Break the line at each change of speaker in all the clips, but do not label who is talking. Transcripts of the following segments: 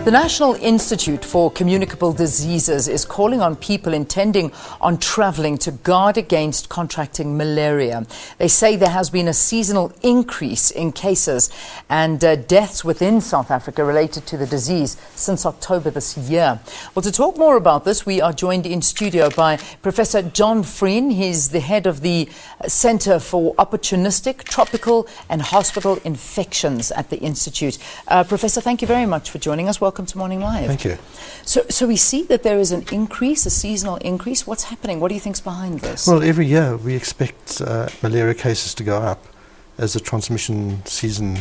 The National Institute for Communicable Diseases is calling on people intending on travelling to guard against contracting malaria. They say there has been a seasonal increase in cases and deaths within South Africa related to the disease since October this year. Well, to talk more about this, we are joined in studio by Professor John Frean. He's the head of the Centre for Opportunistic, Tropical and Hospital Infections at the Institute. Professor, thank you very much for joining us. Welcome to Morning Live.
Thank you.
So we see that there is an increase, a seasonal increase. What's happening? What do you think's behind this?
Well, every year we expect malaria cases to go up as the transmission season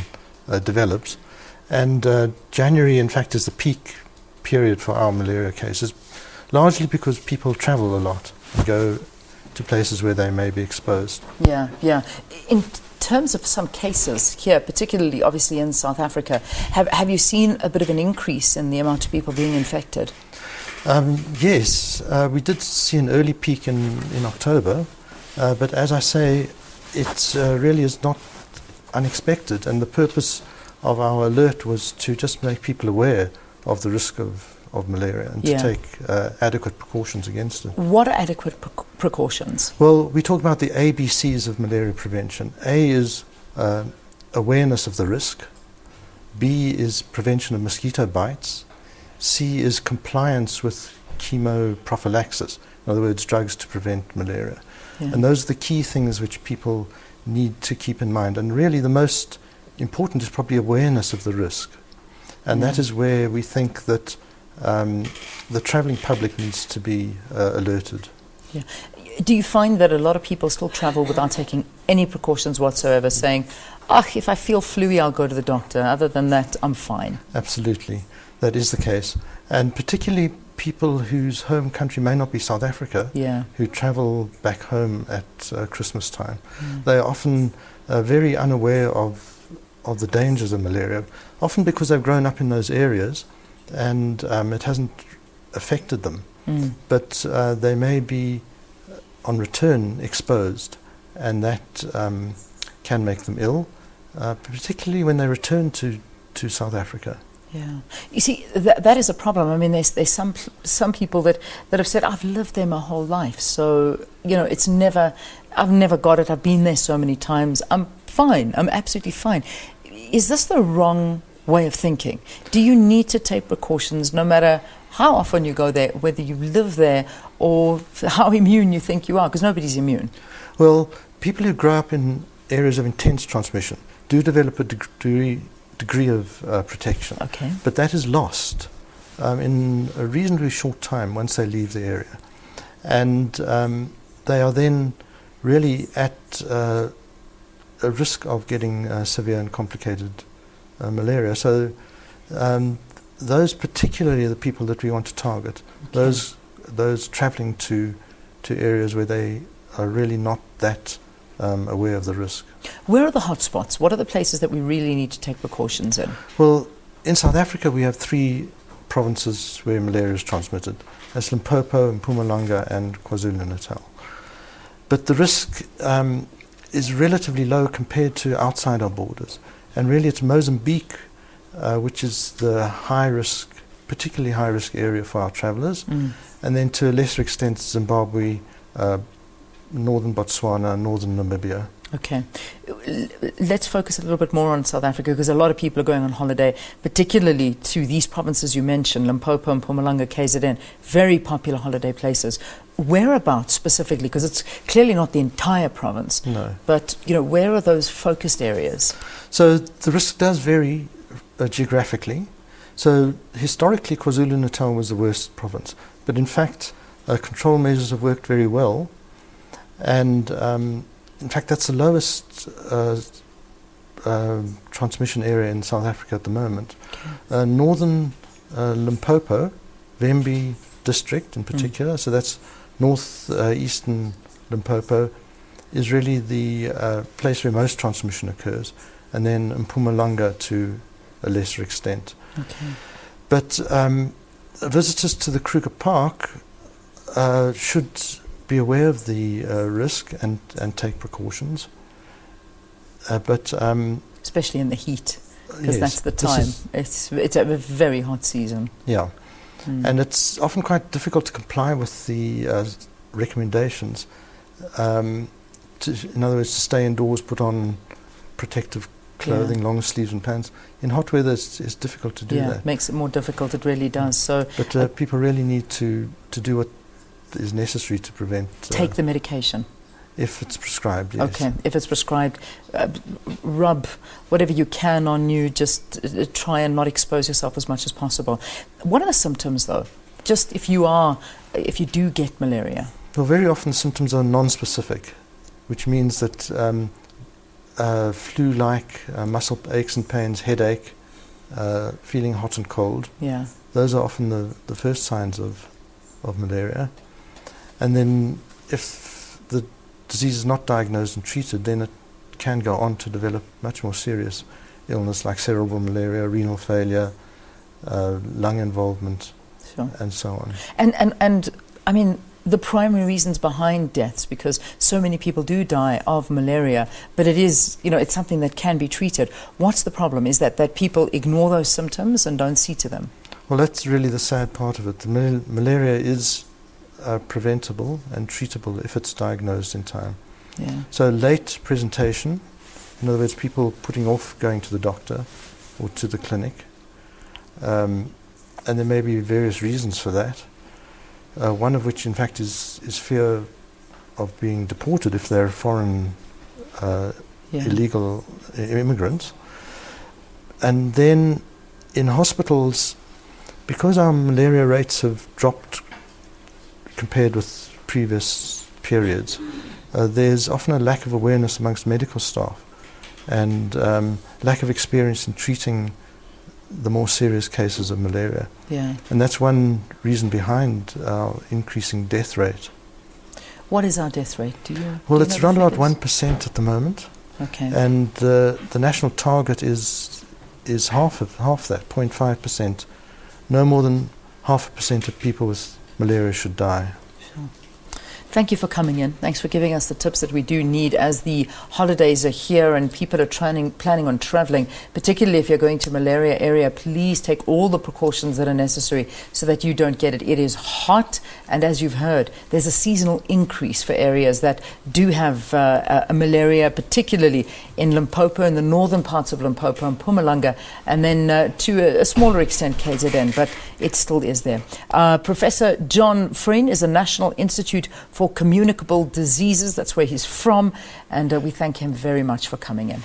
develops. And January, in fact, is the peak period for our malaria cases, largely because people travel a lot and go to places where they may be exposed.
Yeah. In terms of some cases here, particularly obviously in South Africa, have you seen a bit of an increase in the amount of people being infected?
Yes, we did see an early peak in October, but as I say, it really is not unexpected, and the purpose of our alert was to just make people aware of the risk of malaria and to take adequate precautions against it.
What are adequate precautions?
Well, we talk about the ABCs of malaria prevention. A is awareness of the risk. B is prevention of mosquito bites. C is compliance with chemoprophylaxis, in other words, drugs to prevent malaria. Yeah. And those are the key things which people need to keep in mind. And really the most important is probably awareness of the risk. And that is where we think that the travelling public needs to be alerted.
Yeah. Do you find that a lot of people still travel without taking any precautions whatsoever, saying, if I feel flu-y, I'll go to the doctor. Other than that, I'm fine?
Absolutely. That is the case. And particularly people whose home country may not be South Africa, who travel back home at Christmas time. They are often very unaware of the dangers of malaria, often because they've grown up in those areas and it hasn't affected them. But they may be on return exposed, and that can make them ill, particularly when they return to South Africa.
Yeah, you see, that is a problem. I mean, there's some people that have said, I've lived there my whole life, so I've never got it. I've been there so many times. I'm fine. I'm absolutely fine. Is this the wrong way of thinking? Do you need to take precautions no matter how often you go there, whether you live there or how immune you think you are? Because nobody's immune.
Well, people who grow up in areas of intense transmission do develop a degree of protection. Okay. But that is lost in a reasonably short time once they leave the area. And they are then really at a risk of getting severe and complicated malaria. So those particularly are the people that we want to target. Okay. Those travelling to areas where they are really not that aware of the risk.
Where are the hotspots? What are the places that we really need to take precautions in?
Well, in South Africa we have 3 provinces where malaria is transmitted. That's Limpopo, Mpumalanga and KwaZulu-Natal. But the risk is relatively low compared to outside our borders. And really it's Mozambique which is the particularly high risk area for our travellers. And then to a lesser extent Zimbabwe, northern Botswana, northern Namibia.
Okay. Let's focus a little bit more on South Africa, because a lot of people are going on holiday, particularly to these provinces you mentioned, Limpopo and Mpumalanga, KZN, very popular holiday places. Whereabouts specifically? Because it's clearly not the entire province.
No.
But, where are those focused areas?
So the risk does vary geographically. So historically KwaZulu-Natal was the worst province. But in fact, control measures have worked very well. And in fact, that's the lowest transmission area in South Africa at the moment. Okay. Northern Limpopo, Vembe district in particular, so that's north-eastern Limpopo, is really the place where most transmission occurs, and then Mpumalanga to a lesser extent. Okay. But visitors to the Kruger Park should be aware of the risk and take precautions.
Especially in the heat. because that's the time. It's a very hot season.
Yeah, and it's often quite difficult to comply with the recommendations. In other words, to stay indoors, put on protective clothing, long sleeves and pants. In hot weather, it's difficult to do that.
It makes it more difficult. It really does. So,
but people really need to do what is necessary to prevent.
Take the medication.
If it's prescribed, yes.
Okay, if it's prescribed, rub whatever you can on you, just try and not expose yourself as much as possible. What are the symptoms though? Just if you do get malaria?
Well, very often symptoms are non-specific, which means that flu-like muscle aches and pains, headache, feeling hot and cold.
Yeah.
Those are often the first signs of malaria. And then if the disease is not diagnosed and treated, then it can go on to develop much more serious illness like cerebral malaria, renal failure, lung involvement, and so on.
And I mean, the primary reasons behind deaths, because so many people do die of malaria, but it is, it's something that can be treated. What's the problem? Is that people ignore those symptoms and don't see to them?
Well, that's really the sad part of it. The malaria is preventable and treatable if it's diagnosed in time.
Yeah.
So late presentation, in other words, people putting off going to the doctor or to the clinic, and there may be various reasons for that. One of which, in fact, is fear of being deported if they're foreign illegal immigrants. And then in hospitals, because our malaria rates have dropped compared with previous periods, there's often a lack of awareness amongst medical staff and lack of experience in treating the more serious cases of malaria.
Yeah.
And that's one reason behind our increasing death rate.
What is our death rate?
Well, it's around about 1% at the moment.
Okay.
And the national target is half that, 0.5%. No more than 0.5% of people with malaria should die.
Sure. Thank you for coming in. Thanks for giving us the tips that we do need as the holidays are here and people are planning on traveling, particularly if you're going to malaria area. Please take all the precautions that are necessary so that you don't get it. It is hot, and as you've heard, there's a seasonal increase for areas that do have a malaria, particularly in Limpopo, in the northern parts of Limpopo and Mpumalanga, and then to a smaller extent KZN, but it still is there. Professor John Frean is a National Institute for Communicable Diseases. That's where he's from, and we thank him very much for coming in.